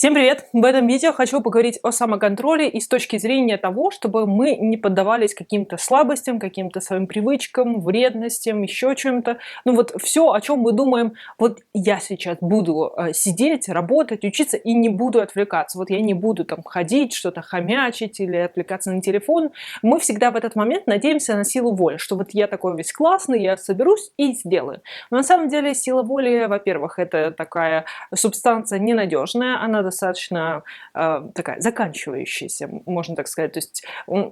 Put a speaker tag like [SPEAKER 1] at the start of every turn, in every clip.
[SPEAKER 1] Всем привет! В этом видео хочу поговорить о самоконтроле и с точки зрения того, чтобы мы не поддавались каким-то слабостям, каким-то своим привычкам, вредностям, еще чем-то. Ну вот все, о чем мы думаем, вот я сейчас буду сидеть, работать, учиться и не буду отвлекаться. Вот я не буду там ходить, что-то хомячить или отвлекаться на телефон. Мы всегда в этот момент надеемся на силу воли, что вот я такой весь классный, я соберусь и сделаю. Но на самом деле сила воли, во-первых, это такая субстанция ненадежная, она достаточно такая заканчивающаяся, можно так сказать. То есть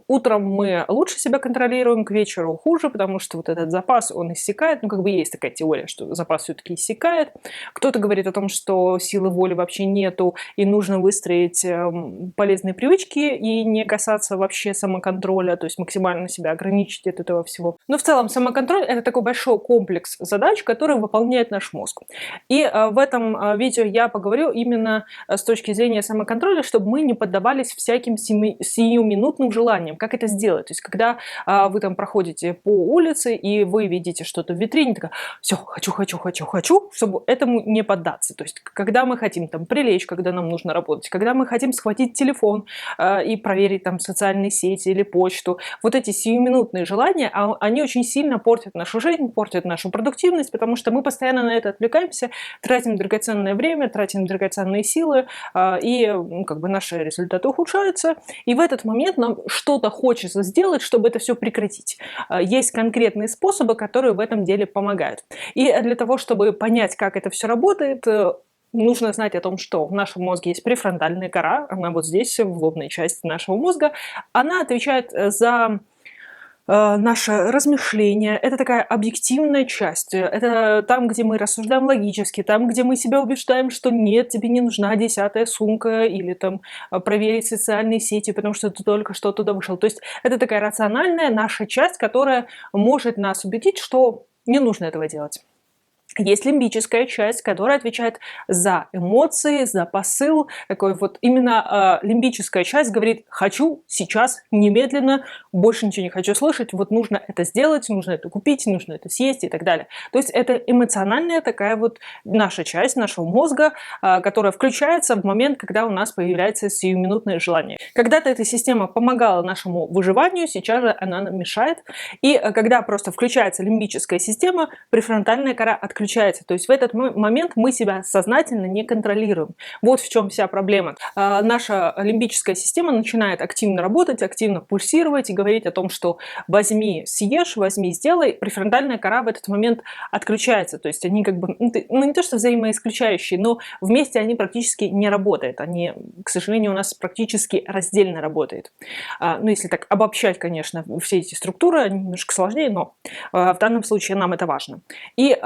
[SPEAKER 1] утром мы лучше себя контролируем, к вечеру хуже, потому что вот этот запас, он иссякает. Ну, как бы есть такая теория, что запас все-таки иссякает. Кто-то говорит о том, что силы воли вообще нету, и нужно выстроить полезные привычки и не касаться вообще самоконтроля, то есть максимально себя ограничить от этого всего. Но в целом самоконтроль — это такой большой комплекс задач, который выполняет наш мозг. И в этом видео я поговорю именно с точки зрения самоконтроля, чтобы мы не поддавались всяким сиюминутным желаниям. Как это сделать? То есть, когда вы там проходите по улице и вы видите что-то в витрине, такая, все, хочу, чтобы этому не поддаться. То есть, когда мы хотим там прилечь, когда нам нужно работать, когда мы хотим схватить телефон и проверить там социальные сети или почту, вот эти сиюминутные желания, они очень сильно портят нашу жизнь, портят нашу продуктивность, потому что мы постоянно на это отвлекаемся, тратим драгоценное время, тратим драгоценные силы, и как бы наши результаты ухудшаются. И в этот момент нам что-то хочется сделать, чтобы это все прекратить. Есть конкретные способы, которые в этом деле помогают. И для того, чтобы понять, как это все работает, нужно знать о том, что в нашем мозге есть префронтальная кора, она вот здесь, в лобной части нашего мозга. Она отвечает за наше размышление. Это такая объективная часть. Это там, где мы рассуждаем логически, там, где мы себя убеждаем, что нет, тебе не нужна 10-я сумка, или там проверить социальные сети, потому что ты только что туда вышел. То есть это такая рациональная наша часть, которая может нас убедить, что не нужно этого делать. Есть лимбическая часть, которая отвечает за эмоции, за посыл. Такой вот именно лимбическая часть говорит: хочу сейчас, немедленно, больше ничего не хочу слышать, вот нужно это сделать, нужно это купить, нужно это съесть и так далее. То есть это эмоциональная такая вот наша часть нашего мозга, которая включается в момент, когда у нас появляется сиюминутное желание. Когда-то эта система помогала нашему выживанию, сейчас же она нам мешает. И когда просто включается лимбическая система, префронтальная кора отключается. То есть в этот момент мы себя сознательно не контролируем. Вот в чем вся проблема. Наша лимбическая система начинает активно работать, активно пульсировать и говорить о том, что возьми, съешь, возьми, сделай. Префронтальная кора в этот момент отключается. То есть они как бы, ну не то что взаимоисключающие, но вместе они практически не работают. Они, к сожалению, у нас практически раздельно работают. Ну если так обобщать, конечно, все эти структуры, они немножко сложнее, но в данном случае нам это важно. И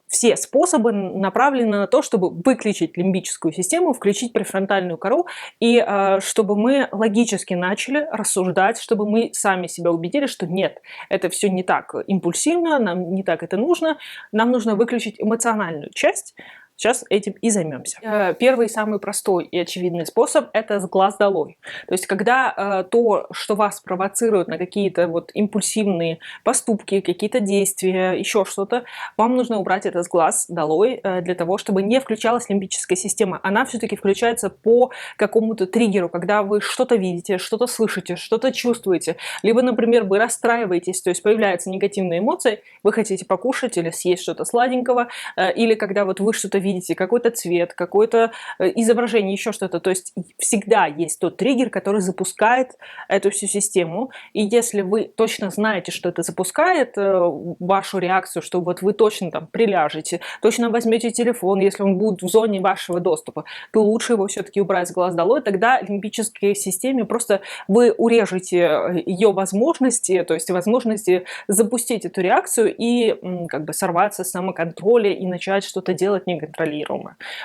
[SPEAKER 1] все способы направлены на то, чтобы выключить лимбическую систему, включить префронтальную кору, и чтобы мы логически начали рассуждать, чтобы мы сами себя убедили, что нет, это все не так импульсивно, нам не так это нужно, нам нужно выключить эмоциональную часть. Сейчас этим и займемся. Первый, самый простой и очевидный способ – это с глаз долой. То есть, когда то, что вас провоцирует на какие-то вот импульсивные поступки, какие-то действия, еще что-то, вам нужно убрать это с глаз долой для того, чтобы не включалась лимбическая система. Она все-таки включается по какому-то триггеру, когда вы что-то видите, что-то слышите, что-то чувствуете. Либо, например, вы расстраиваетесь, то есть появляются негативные эмоции, вы хотите покушать или съесть что-то сладенького, или когда вот вы что-то видите, какой-то цвет, какое-то изображение, еще что-то. То есть всегда есть тот триггер, который запускает эту всю систему. И если вы точно знаете, что это запускает вашу реакцию, что вот вы точно там приляжете, точно возьмете телефон, если он будет в зоне вашего доступа, то лучше его все-таки убрать с глаз долой. Тогда лимбической системе просто вы урежете ее возможности, то есть возможности запустить эту реакцию и как бы сорваться с самоконтроля и начать что-то делать неконтролируемо.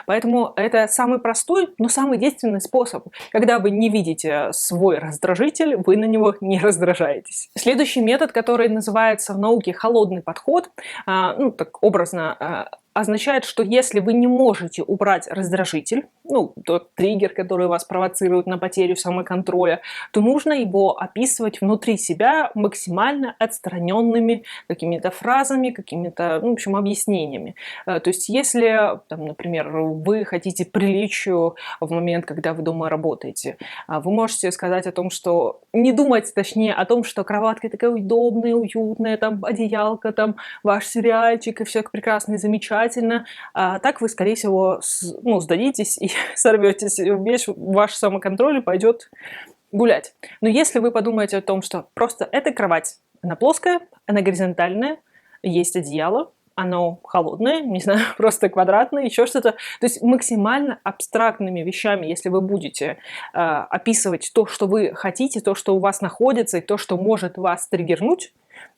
[SPEAKER 1] Поэтому это самый простой, но самый действенный способ. Когда вы не видите свой раздражитель, вы на него не раздражаетесь. Следующий метод, который называется в науке холодный подход, ну так образно означает, что если вы не можете убрать раздражитель, ну, тот триггер, который вас провоцирует на потерю самоконтроля, то нужно его описывать внутри себя максимально отстраненными какими-то фразами, какими-то, ну, в общем, объяснениями. То есть если, там, например, вы хотите прилечь в момент, когда вы дома работаете, вы можете сказать о том, что не думать, точнее, о том, что кроватка такая удобная, уютная, там одеялко, там ваш сериальчик, и все прекрасно и замечательно. Так вы, скорее всего, ну, сдадитесь и сорветесь, весь ваш самоконтроль пойдет гулять. Но если вы подумаете о том, что просто эта кровать, она плоская, она горизонтальная, есть одеяло, оно холодное, не знаю, просто квадратное, еще что-то. То есть максимально абстрактными вещами, если вы будете описывать то, что вы хотите, то, что у вас находится, и то, что может вас триггернуть,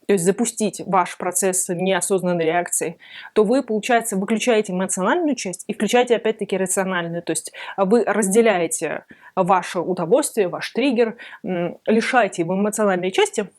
[SPEAKER 1] то есть запустить ваш процесс неосознанной реакции, то вы, получается, выключаете эмоциональную часть и включаете опять-таки рациональную. То есть вы разделяете ваше удовольствие, ваш триггер, лишаете его эмоциональной части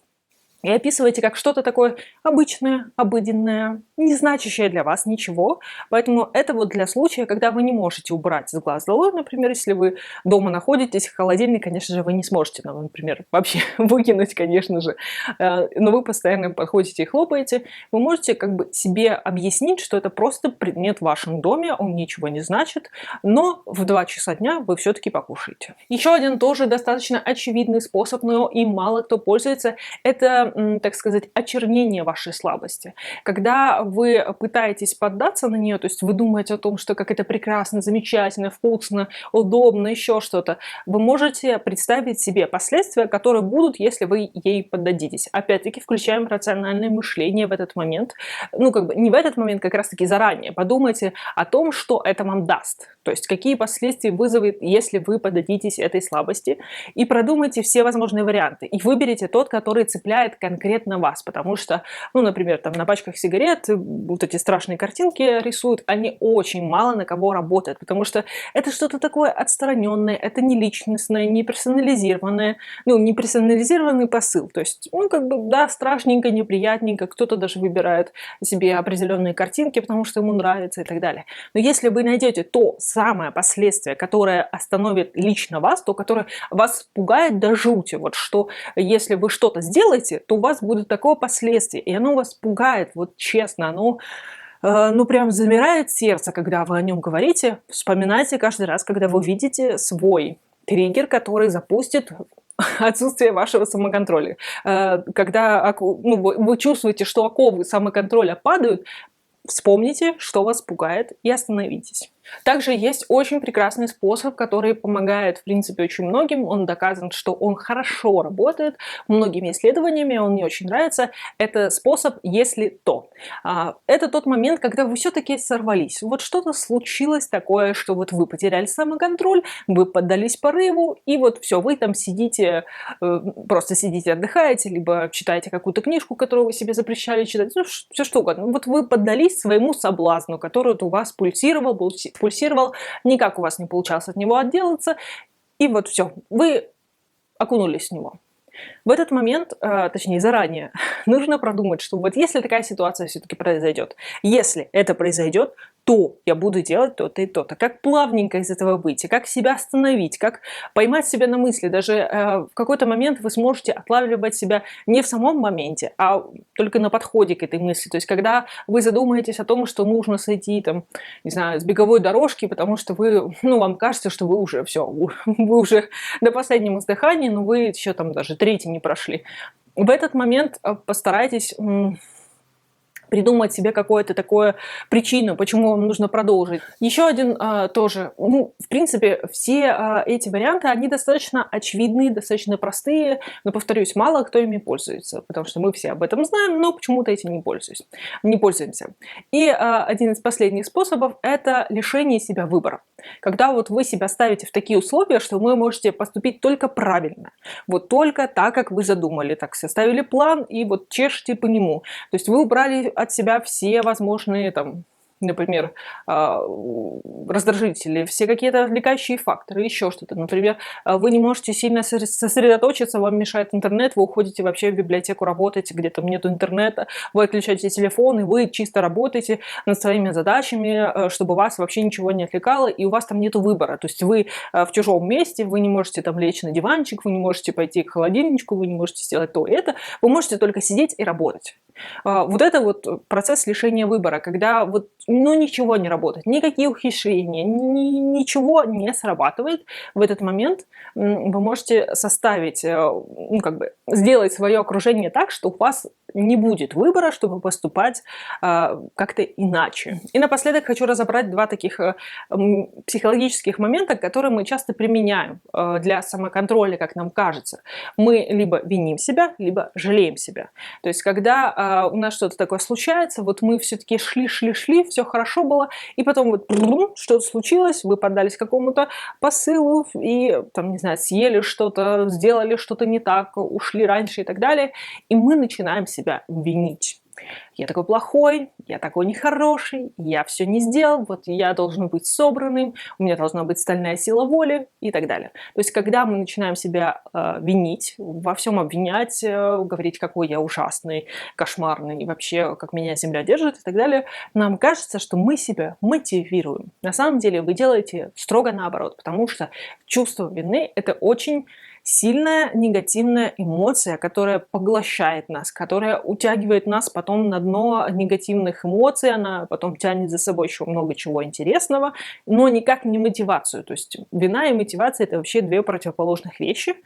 [SPEAKER 1] и описываете как что-то такое обычное, обыденное, не значащее для вас ничего. Поэтому это вот для случая, когда вы не можете убрать с глаз долой, например, если вы дома находитесь, холодильник, конечно же, вы не сможете, например, вообще выкинуть, конечно же, но вы постоянно подходите и хлопаете, вы можете как бы себе объяснить, что это просто предмет в вашем доме, он ничего не значит, но в 2 часа дня вы все-таки покушаете. Еще один тоже достаточно очевидный способ, но им мало кто пользуется, это, так сказать, очернение вашей слабости. Когда вы пытаетесь поддаться на нее, то есть вы думаете о том, что как это прекрасно, замечательно, вкусно, удобно, еще что-то, вы можете представить себе последствия, которые будут, если вы ей поддадитесь. Опять-таки включаем рациональное мышление в этот момент. Ну, как бы не в этот момент, как раз-таки заранее. Подумайте о том, что это вам даст. То есть какие последствия вызовет, если вы поддадитесь этой слабости. И продумайте все возможные варианты. И выберите тот, который цепляет конкретно вас. Потому что, ну, например, там на пачках сигарет вот эти страшные картинки рисуют, они очень мало на кого работают. Потому что это что-то такое отстраненное, это не личностное, не персонализированное, ну, не персонализированный посыл. То есть, ну, как бы, да, страшненько, неприятненько, кто-то даже выбирает себе определенные картинки, потому что ему нравится и так далее. Но если вы найдете то самое последствие, которое остановит лично вас, то, которое вас пугает до жути, вот что если вы что-то сделаете, то у вас будет такое последствие, и оно вас пугает, вот честно, оно ну, прям замирает сердце, когда вы о нем говорите. Вспоминайте каждый раз, когда вы видите свой триггер, который запустит отсутствие вашего самоконтроля. Когда ну, вы чувствуете, что оковы самоконтроля падают, вспомните, что вас пугает, и остановитесь. Также есть очень прекрасный способ, который помогает, в принципе, очень многим. Он доказан, что он хорошо работает многими исследованиями, он мне очень нравится. Это способ «если то». Это тот момент, когда вы все-таки сорвались. Вот что-то случилось такое, что вот вы потеряли самоконтроль, вы поддались порыву, и вот все, вы там сидите, просто сидите, отдыхаете, либо читаете какую-то книжку, которую вы себе запрещали читать, ну, все что угодно. Вот вы поддались своему соблазну, который у вас пульсировал, никак у вас не получалось от него отделаться, и вот все, вы окунулись в него. В этот момент, точнее заранее, нужно продумать, что вот если такая ситуация все-таки произойдет, если это произойдет, то я буду делать то-то и то-то. Как плавненько из этого выйти, как себя остановить, как поймать себя на мысли. Даже в какой-то момент вы сможете отлавливать себя не в самом моменте, а только на подходе к этой мысли. То есть когда вы задумаетесь о том, что нужно сойти там, не знаю, с беговой дорожки, потому что вы, ну, вам кажется, что вы уже все, вы уже до последнего издыхания, но вы еще там даже третий не прошли. В этот момент постарайтесь придумать себе какую-то такую причину, почему вам нужно продолжить. Еще один тоже, ну, в принципе, все эти варианты, они достаточно очевидные, достаточно простые, но, повторюсь, мало кто ими пользуется, потому что мы все об этом знаем, но почему-то этим не пользуемся. И один из последних способов – это лишение себя выбора. Когда вот вы себя ставите в такие условия, что вы можете поступить только правильно, вот только так, как вы задумали, так составили план и вот чешете по нему. То есть вы убрали от себя все возможные там например, раздражители, все какие-то отвлекающие факторы, еще что-то. Например, вы не можете сильно сосредоточиться, вам мешает интернет, вы уходите вообще в библиотеку работать, где там нет интернета, вы отключаете телефон, и вы чисто работаете над своими задачами, чтобы вас вообще ничего не отвлекало, и у вас там нет выбора. То есть вы в чужом месте, вы не можете там лечь на диванчик, вы не можете пойти к холодильничку, вы не можете сделать то и это, вы можете только сидеть и работать. Вот это вот процесс лишения выбора, когда вот, ну, ничего не работает, никакие ухищрения, ничего не срабатывает. В этот момент вы можете составить, ну, как бы сделать свое окружение так, что у вас не будет выбора, чтобы поступать как-то иначе. И напоследок хочу разобрать два таких психологических момента, которые мы часто применяем для самоконтроля, как нам кажется. Мы либо виним себя, либо жалеем себя. То есть, когда у нас что-то такое случается, вот мы все-таки шли, все хорошо было, и потом вот что-то случилось, вы поддались какому-то посылу и, там, не знаю, съели что-то, сделали что-то не так, ушли раньше и так далее, и мы начинаем себя винить. Я такой плохой, я такой нехороший, я все не сделал, вот я должен быть собранным, у меня должна быть стальная сила воли и так далее. То есть, когда мы начинаем себя винить, во всем обвинять, говорить, какой я ужасный, кошмарный, и вообще, как меня земля держит и так далее, нам кажется, что мы себя мотивируем. На самом деле вы делаете строго наоборот, потому что чувство вины – это очень сильная негативная эмоция, которая поглощает нас, которая утягивает нас потом на дно негативных эмоций, она потом тянет за собой еще много чего интересного, но никак не мотивацию. То есть вина и мотивация – это вообще две противоположных вещи.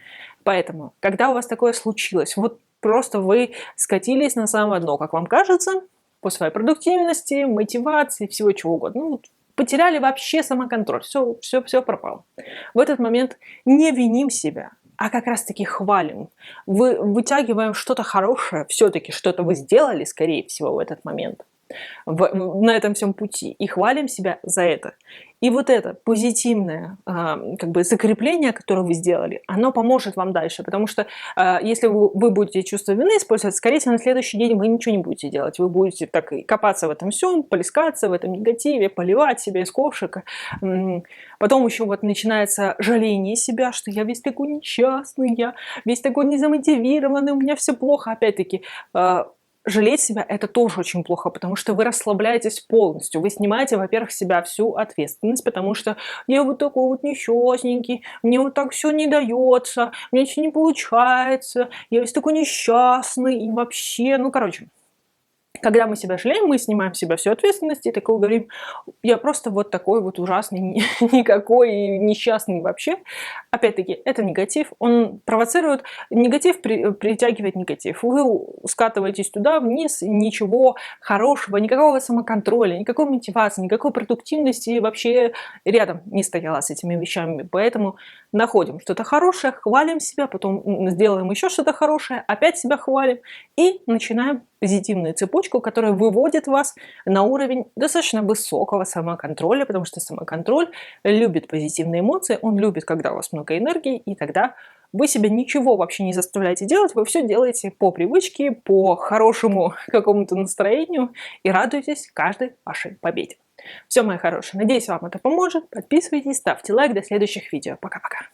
[SPEAKER 1] Поэтому, когда у вас такое случилось, вот просто вы скатились на самое дно, как вам кажется, по своей продуктивности, мотивации, всего чего угодно. Ну, потеряли вообще самоконтроль, все пропало. В этот момент не виним себя, а как раз-таки хвалим. Вытягиваем что-то хорошее, все-таки что-то вы сделали, скорее всего, в этот момент, на этом всем пути, и хвалим себя за это. И вот это позитивное как бы закрепление, которое вы сделали, оно поможет вам дальше, потому что если вы будете чувство вины использовать, скорее всего, на следующий день вы ничего не будете делать. Вы будете так копаться в этом всем, плескаться в этом негативе, поливать себя из ковшика. Потом еще вот начинается жаление себя, что я весь такой несчастный, я весь такой незамотивированный, у меня все плохо. Опять-таки, жалеть себя – это тоже очень плохо, потому что вы расслабляетесь полностью. Вы снимаете, во-первых, с себя всю ответственность, потому что я вот такой вот несчастненький, мне вот так все не дается, у меня ничего не получается, я весь такой несчастный и вообще, ну, короче. Когда мы себя жалеем, мы снимаем с себя всю ответственность и такой говорим, я просто вот такой вот ужасный, никакой, несчастный вообще. Опять-таки, это негатив, он провоцирует, негатив притягивает негатив. Вы скатываетесь туда, вниз, ничего хорошего, никакого самоконтроля, никакой мотивации, никакой продуктивности вообще рядом не стояла с этими вещами. Поэтому находим что-то хорошее, хвалим себя, потом сделаем еще что-то хорошее, опять себя хвалим и начинаем позитивную цепочку, которая выводит вас на уровень достаточно высокого самоконтроля, потому что самоконтроль любит позитивные эмоции, он любит, когда у вас много энергии, и тогда вы себя ничего вообще не заставляете делать, вы все делаете по привычке, по хорошему какому-то настроению и радуетесь каждой вашей победе. Все, мои хорошие, надеюсь, вам это поможет. Подписывайтесь, ставьте лайк. До следующих видео. Пока-пока.